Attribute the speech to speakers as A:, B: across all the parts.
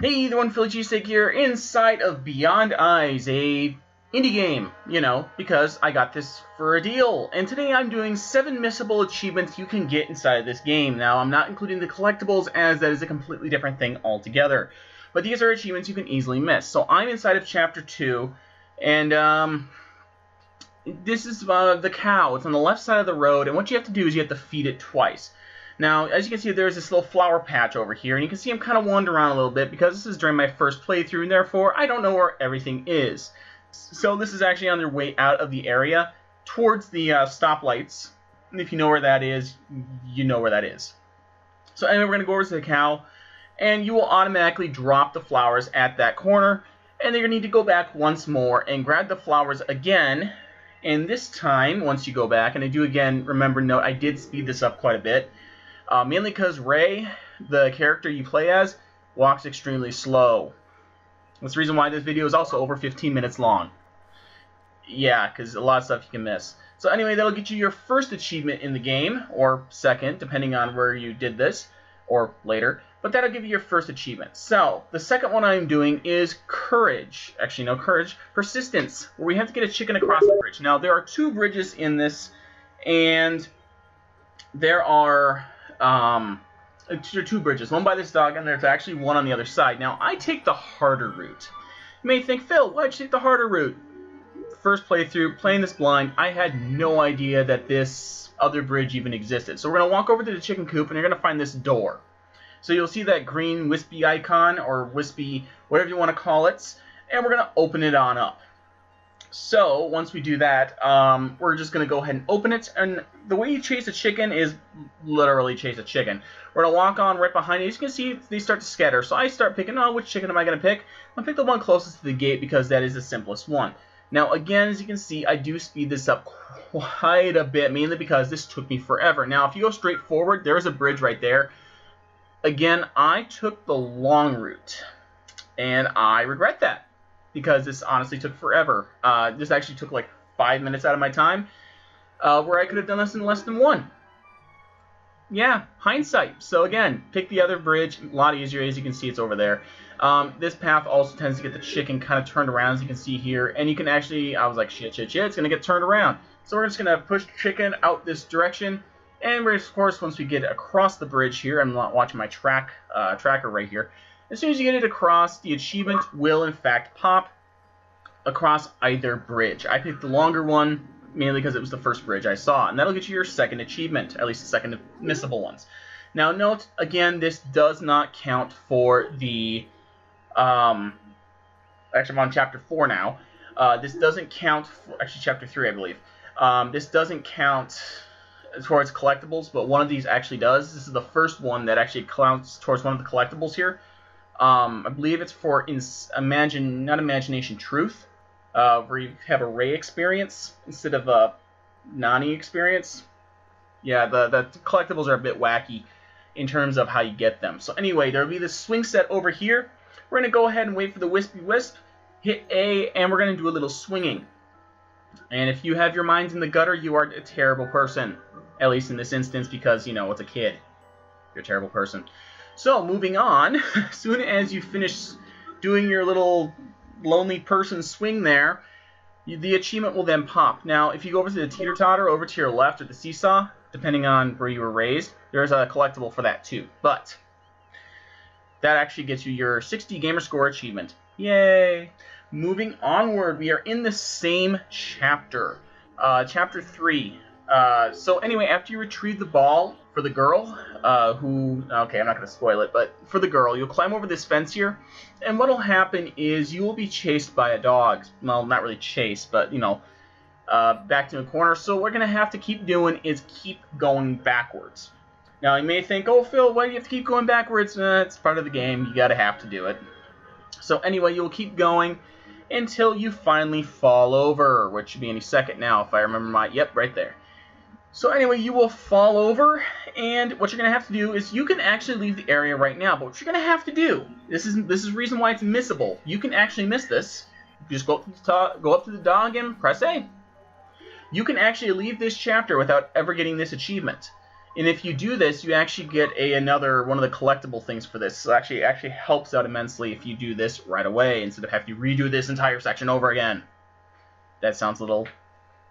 A: Hey, the one Philly Cheesesteak here, inside of Beyond Eyes, a indie game, because I got this for a deal. And today I'm doing 7 missable achievements you can get inside of this game. Now, I'm not including the collectibles, as that is a completely different thing altogether. But these are achievements you can easily miss. So I'm inside of Chapter 2, and this is the cow. It's on the left side of the road, and what you have to do is you have to feed it twice. Now, as you can see, there's this little flower patch over here, and you can see I'm kind of wandering around a little bit because this is during my first playthrough, and therefore I don't know where everything is. So this is actually on their way out of the area towards the stoplights. And if you know where that is, you know where that is. So anyway, we're going to go over to the cow, and you will automatically drop the flowers at that corner, and then you're going to need to go back once more and grab the flowers again. And this time, once you go back, and I do again, remember, note, I did speed this up quite a bit. Mainly because Ray, the character you play as, walks extremely slow. That's the reason why this video is also over 15 minutes long. Yeah, because a lot of stuff you can miss. So anyway, that'll get you your first achievement in the game, or second, depending on where you did this, or later. But that'll give you your first achievement. So, the second one I'm doing is Courage. Actually, no, Courage. Persistence, where we have to get a chicken across the bridge. Now, there are 2 bridges in this, and there are 2 bridges, one by this dog, and there's actually one on the other side. Now, I take the harder route. You may think, Phil, why'd you take the harder route? First playthrough, playing this blind, I had no idea that this other bridge even existed. So we're going to walk over to the chicken coop, and you're going to find this door. So you'll see that green wispy icon, or wispy, whatever you want to call it, and we're going to open it on up. So, once we do that, we're just going to go ahead and open it, and the way you chase a chicken is literally chase a chicken. We're going to walk on right behind it. As you can see, they start to scatter. So I start picking, which chicken am I going to pick? I'm going to pick the one closest to the gate because that is the simplest one. Now, again, as you can see, I do speed this up quite a bit, mainly because this took me forever. Now, if you go straight forward, there is a bridge right there. Again, I took the long route, and I regret that, because this honestly took forever. This actually took like 5 minutes out of my time, where I could have done this in less than 1. Yeah, hindsight. So again, pick the other bridge, a lot easier. As you can see, it's over there. This path also tends to get the chicken kind of turned around, as you can see here, and you can actually, I was like, shit, it's going to get turned around. So we're just going to push the chicken out this direction, and we're, of course, once we get across the bridge here, I'm not watching my tracker right here. As soon as you get it across, the achievement will, in fact, pop across either bridge. I picked the longer one, mainly because it was the first bridge I saw, and that'll get you your second achievement, at least the second missable ones. Now, note, again, this does not count for the, actually, I'm on Chapter 4 now. This doesn't count for, actually, Chapter 3, I believe. This doesn't count as far as collectibles, but one of these actually does. This is the first one that actually counts towards one of the collectibles here. I believe it's for not Imagination Truth, where you have a Ray experience instead of a Nani experience. Yeah, the collectibles are a bit wacky in terms of how you get them. So anyway, there'll be this swing set over here. We're going to go ahead and wait for the wispy wisp, hit A, and we're going to do a little swinging. And if you have your minds in the gutter, you are a terrible person. At least in this instance, because, it's a kid. You're a terrible person. So, moving on, as soon as you finish doing your little lonely person swing there, the achievement will then pop. Now, if you go over to the teeter-totter, over to your left, or the seesaw, depending on where you were raised, there's a collectible for that too. But that actually gets you your 60 gamer score achievement. Yay! Moving onward, we are in the same chapter. Chapter 3. So anyway, after you retrieve the ball for the girl, okay, I'm not going to spoil it, but for the girl, you'll climb over this fence here, and what'll happen is you will be chased by a dog. Well, not really chased, but, back to a corner. So what we're going to have to keep doing is keep going backwards. Now, you may think, oh, Phil, why do you have to keep going backwards? It's part of the game. You gotta have to do it. So anyway, you'll keep going until you finally fall over, which should be any second now, if I remember yep, right there. So anyway, you will fall over, and what you're going to have to do is you can actually leave the area right now, but what you're going to have to do, this is the reason why it's missable. You can actually miss this. You just go up to the dog and press A. You can actually leave this chapter without ever getting this achievement. And if you do this, you actually get another one of the collectible things for this. So it actually helps out immensely if you do this right away instead of having to redo this entire section over again. That sounds a little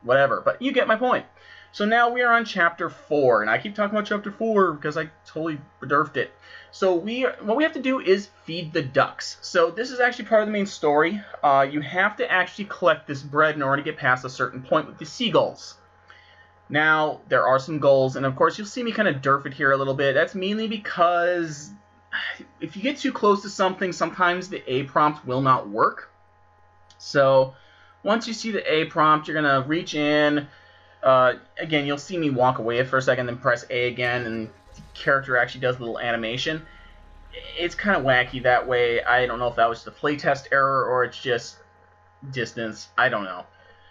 A: whatever, but you get my point. So now we are on Chapter 4, and I keep talking about Chapter 4 because I totally derfed it. So what we have to do is feed the ducks. So this is actually part of the main story. You have to actually collect this bread in order to get past a certain point with the seagulls. Now, there are some goals, and of course you'll see me kind of derf it here a little bit. That's mainly because if you get too close to something, sometimes the A prompt will not work. So once you see the A prompt, you're going to reach in. Again, you'll see me walk away for a second, then press A again, and the character actually does a little animation. It's kind of wacky that way. I don't know if that was the playtest error or it's just distance. I don't know.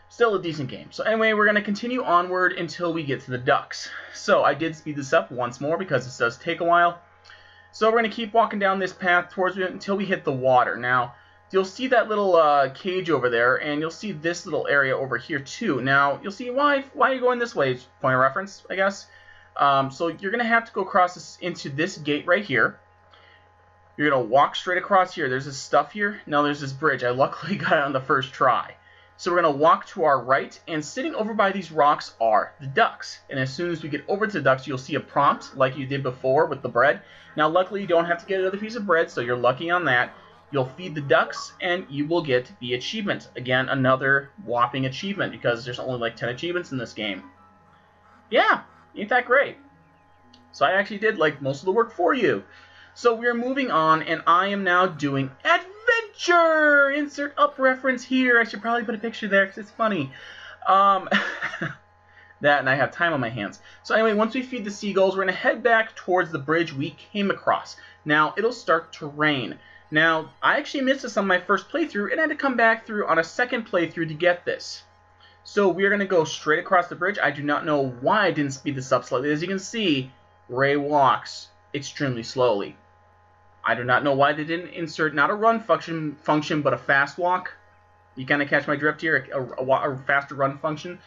A: Still a decent game. So anyway, we're going to continue onward until we get to the ducks. So I did speed this up once more because this does take a while. So we're going to keep walking down this path towards it until we hit the water. Now, you'll see that little cage over there, and you'll see this little area over here too. Now, you'll see why are you going this way? Point of reference, I guess. So you're going to have to go across this, into this gate right here. You're going to walk straight across here. There's this stuff here. No, there's this bridge. I luckily got it on the first try. So we're going to walk to our right, and sitting over by these rocks are the ducks. And as soon as we get over to the ducks, you'll see a prompt like you did before with the bread. Now, luckily, you don't have to get another piece of bread, so you're lucky on that. You'll feed the ducks, and you will get the achievement. Again, another whopping achievement, because there's only like 10 achievements in this game. Yeah, ain't that great? So I actually did like most of the work for you. So we're moving on, and I am now doing adventure! Insert up reference here. I should probably put a picture there, because it's funny. That, and I have time on my hands. So anyway, once we feed the seagulls, we're going to head back towards the bridge we came across. Now, it'll start to rain. Now, I actually missed this on my first playthrough, and I had to come back through on a second playthrough to get this. So we're going to go straight across the bridge. I do not know why I didn't speed this up slightly. As you can see, Ray walks extremely slowly. I do not know why they didn't insert not a run function but a fast walk. You kind of catch my drift here, a faster run function.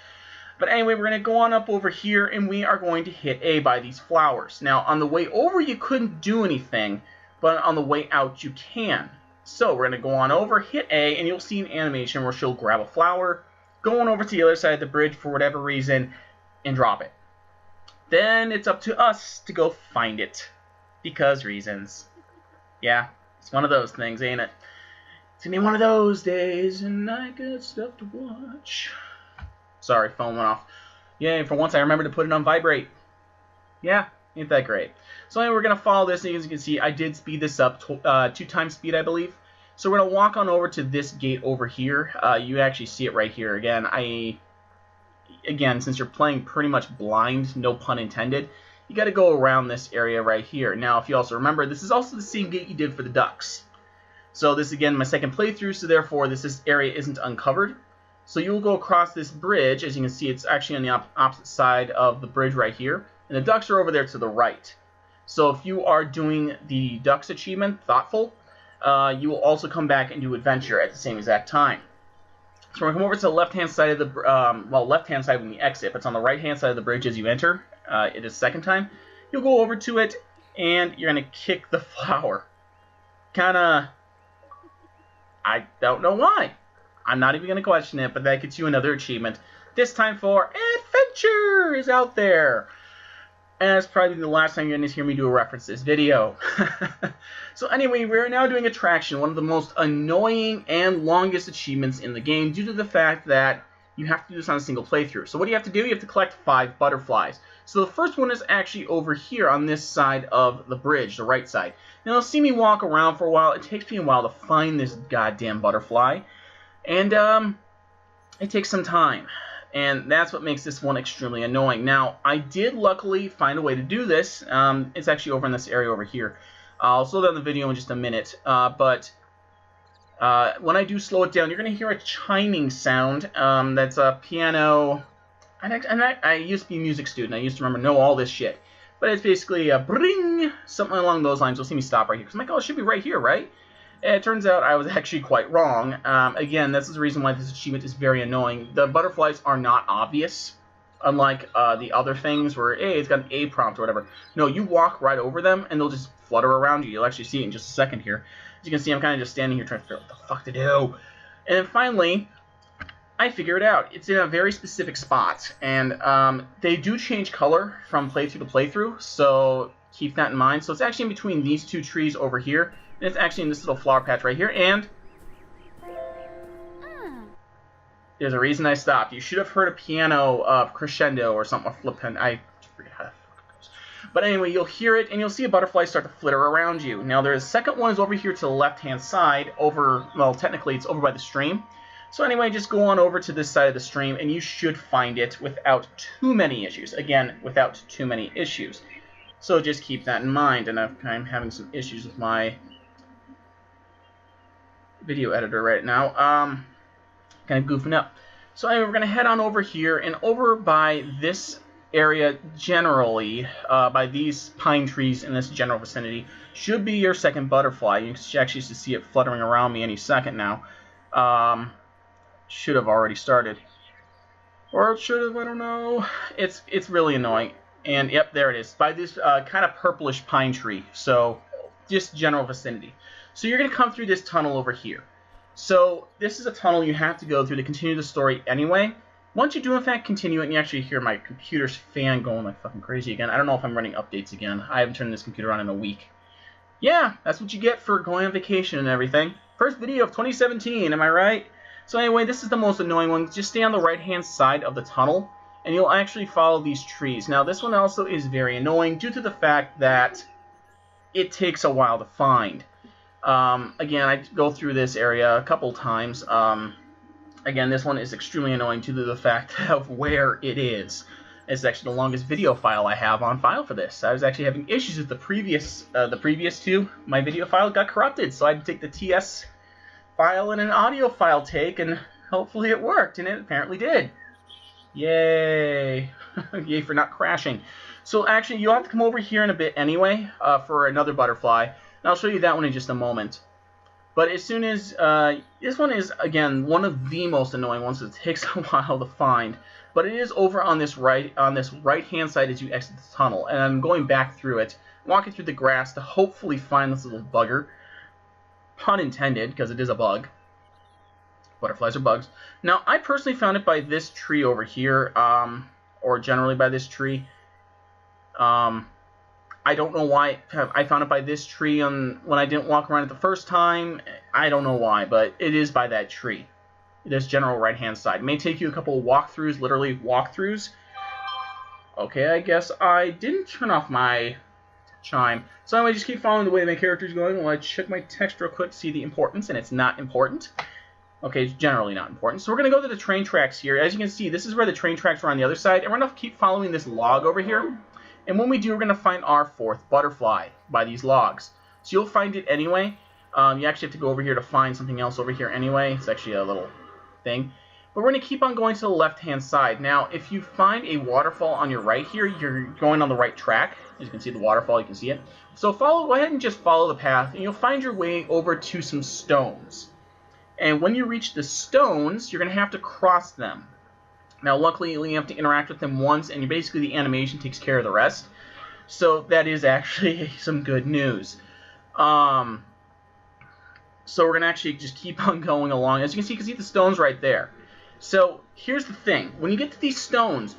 A: But anyway, we're going to go on up over here, and we are going to hit A by these flowers. Now, on the way over, you couldn't do anything, but on the way out, you can. So we're going to go on over, hit A, and you'll see an animation where she'll grab a flower, go on over to the other side of the bridge for whatever reason, and drop it. Then it's up to us to go find it, because reasons. Yeah, it's one of those things, ain't it? It's going to be one of those days, and I got stuff to watch. Sorry, phone went off. Yay, for once I remembered to put it on vibrate. Yeah, ain't that great. So anyway, we're going to follow this, and as you can see, I did speed this up 2 times speed, I believe. So we're going to walk on over to this gate over here. You actually see it right here. Again, since you're playing pretty much blind, no pun intended, you got to go around this area right here. Now, if you also remember, this is also the same gate you did for the ducks. So this, again, my second playthrough, so therefore this area isn't uncovered. So you'll go across this bridge. As you can see, it's actually on the opposite side of the bridge right here. And the ducks are over there to the right. So if you are doing the ducks achievement, thoughtful, you will also come back and do adventure at the same exact time. So we're going to come over to the left-hand side of the, well, left-hand side when you exit, but it's on the right-hand side of the bridge as you enter. It is second time. You'll go over to it, and you're going to kick the flower. Kinda, I don't know why. I'm not even going to question it, but that gets you another achievement. This time for adventure is out there. And that's probably the last time you're going to hear me do a reference to this video. So anyway, we're now doing Attraction, one of the most annoying and longest achievements in the game due to the fact that you have to do this on a single playthrough. So what do you have to do? You have to collect 5 butterflies. So the first one is actually over here on this side of the bridge, the right side. Now you'll see me walk around for a while. It takes me a while to find this goddamn butterfly. And it takes some time. And that's what makes this one extremely annoying. Now, I did luckily find a way to do this. It's actually over in this area over here. I'll slow down the video in just a minute. But when I do slow it down, you're going to hear a chiming sound. That's a piano. I used to be a music student. I used to know all this shit. But it's basically a bring, something along those lines. You'll see me stop right here. Because I'm like, oh, it should be right here, right? It turns out I was actually quite wrong. Again, this is the reason why this achievement is very annoying. The butterflies are not obvious. Unlike the other things where, hey, it's got an A prompt or whatever. No, you walk right over them, and they'll just flutter around you. You'll actually see it in just a second here. As you can see, I'm kind of just standing here trying to figure out what the fuck to do. And then finally, I figure it out. It's in a very specific spot. And they do change color from playthrough to playthrough, so keep that in mind. So it's actually in between these two trees over here. And it's actually in this little flower patch right here. And there's a reason I stopped. You should have heard a piano crescendo or something. Flipping. I forget how that goes. But anyway, you'll hear it, and you'll see a butterfly start to flitter around you. Now, there's a second one is over here to the left-hand side. Well, technically, it's over by the stream. So anyway, just go on over to this side of the stream, and you should find it without too many issues. Again, without too many issues. So just keep that in mind. And I'm having some issues with my video editor right now. Kind of goofing up. So anyway, we're going to head on over here, and over by this area generally, by these pine trees in this general vicinity, should be your second butterfly. You can actually see it fluttering around me any second now. Should have already started. Or it should have, I don't know. It's really annoying. And yep, there it is. By this kind of purplish pine tree. So, just general vicinity. So you're going to come through this tunnel over here. So, this is a tunnel you have to go through to continue the story anyway. Once you do, in fact, continue it, and you actually hear my computer's fan going like fucking crazy again. I don't know if I'm running updates again. I haven't turned this computer on in a week. Yeah, that's what you get for going on vacation and everything. First video of 2017, am I right? So anyway, this is the most annoying one. Just stay on the right-hand side of the tunnel, and you'll actually follow these trees. Now, this one also is very annoying due to the fact that it takes a while to find. Again, I go through this area a couple times. Again, this one is extremely annoying due to the fact of where it is. It's actually the longest video file I have on file for this. I was actually having issues with the previous two. My video file got corrupted, so I had to take the TS file and an audio file take, and hopefully it worked, and it apparently did. Yay! Yay for not crashing. So actually, you'll have to come over here in a bit anyway for another butterfly. And I'll show you that one in just a moment. But as soon as this one is again one of the most annoying ones, it takes a while to find. But it is over on this right-hand side as you exit the tunnel, and I'm going back through it, walking through the grass to hopefully find this little bugger. Pun intended, because it is a bug. Butterflies are bugs. Now, I personally found it by this tree over here, or generally by this tree. I don't know why I found it by this tree when I didn't walk around it the first time. I don't know why, but it is by that tree. This general right-hand side. It may take you a couple of walkthroughs, literally walkthroughs. Okay, I guess I didn't turn off my chime. So anyway, just keep following the way my character's going while I check my text real quick to see the importance, and it's not important. Okay, it's generally not important. So we're going to go to the train tracks here. As you can see, this is where the train tracks are on the other side, and we're going to keep following this log over here. And when we do, we're going to find our fourth butterfly by these logs. So you'll find it anyway. You actually have to go over here to find something else over here anyway. It's actually a little thing. But we're going to keep on going to the left-hand side. Now, if you find a waterfall on your right here, you're going on the right track. As you can see the waterfall, you can see it. So go ahead and just follow the path, and you'll find your way over to some stones. And when you reach the stones, you're going to have to cross them. Now, luckily, you have to interact with them once, and basically the animation takes care of the rest. So that is actually some good news. So we're going to actually just keep on going along. As you can see the stones right there. So here's the thing. When you get to these stones,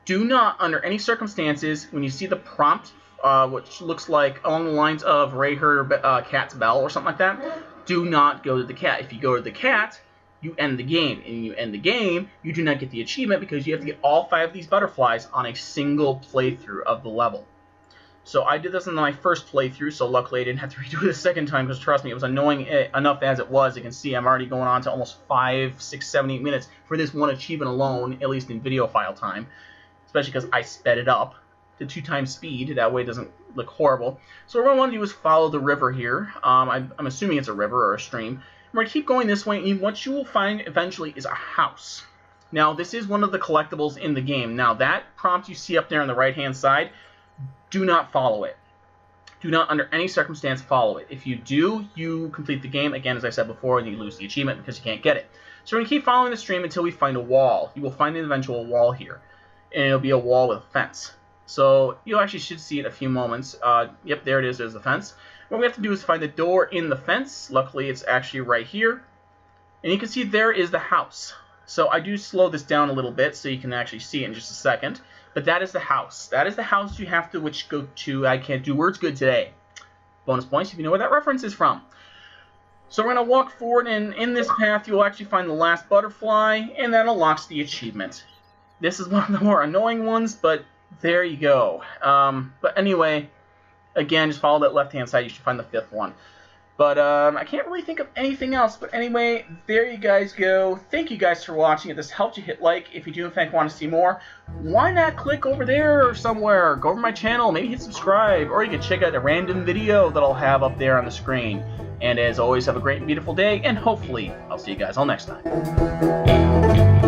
A: do not, under any circumstances, when you see the prompt, which looks like along the lines of Ray her cat's bell or something like that, do not go to the cat. If you go to the cat, you end the game. And you end the game, you do not get the achievement because you have to get all 5 of these butterflies on a single playthrough of the level. So I did this in my first playthrough, so luckily I didn't have to redo it a second time because trust me, it was annoying enough as it was. You can see I'm already going on to almost 5, 6, 7, 8 minutes for this one achievement alone, at least in video file time. Especially because I sped it up to 2 times speed. That way it doesn't look horrible. So what I want to do is follow the river here. I'm assuming it's a river or a stream. We're going to keep going this way, and what you will find eventually is a house. Now, this is one of the collectibles in the game. Now, that prompt you see up there on the right-hand side, do not follow it. Do not, under any circumstance, follow it. If you do, you complete the game, again, as I said before, and you lose the achievement because you can't get it. So we're going to keep following the stream until we find a wall. You will find an eventual wall here. and it'll be a wall with a fence. So you actually should see it in a few moments. Yep, there it is. There's the fence. What we have to do is find the door in the fence. Luckily, it's actually right here. And you can see there is the house. So I do slow this down a little bit so you can actually see it in just a second. But that is the house. That is the house you have to go to. I can't do words good today. Bonus points if you know where that reference is from. So we're going to walk forward, and in this path you'll actually find the last butterfly, and that unlocks the achievement. This is one of the more annoying ones, but there you go. But anyway, again, just follow that left-hand side. You should find the 5th one. But I can't really think of anything else. But anyway, there you guys go. Thank you guys for watching. If this helped you, hit like. If you do in fact want to see more, why not click over there or somewhere? Go over my channel, maybe hit subscribe. Or you can check out a random video that I'll have up there on the screen. And as always, have a great and beautiful day. And hopefully, I'll see you guys all next time.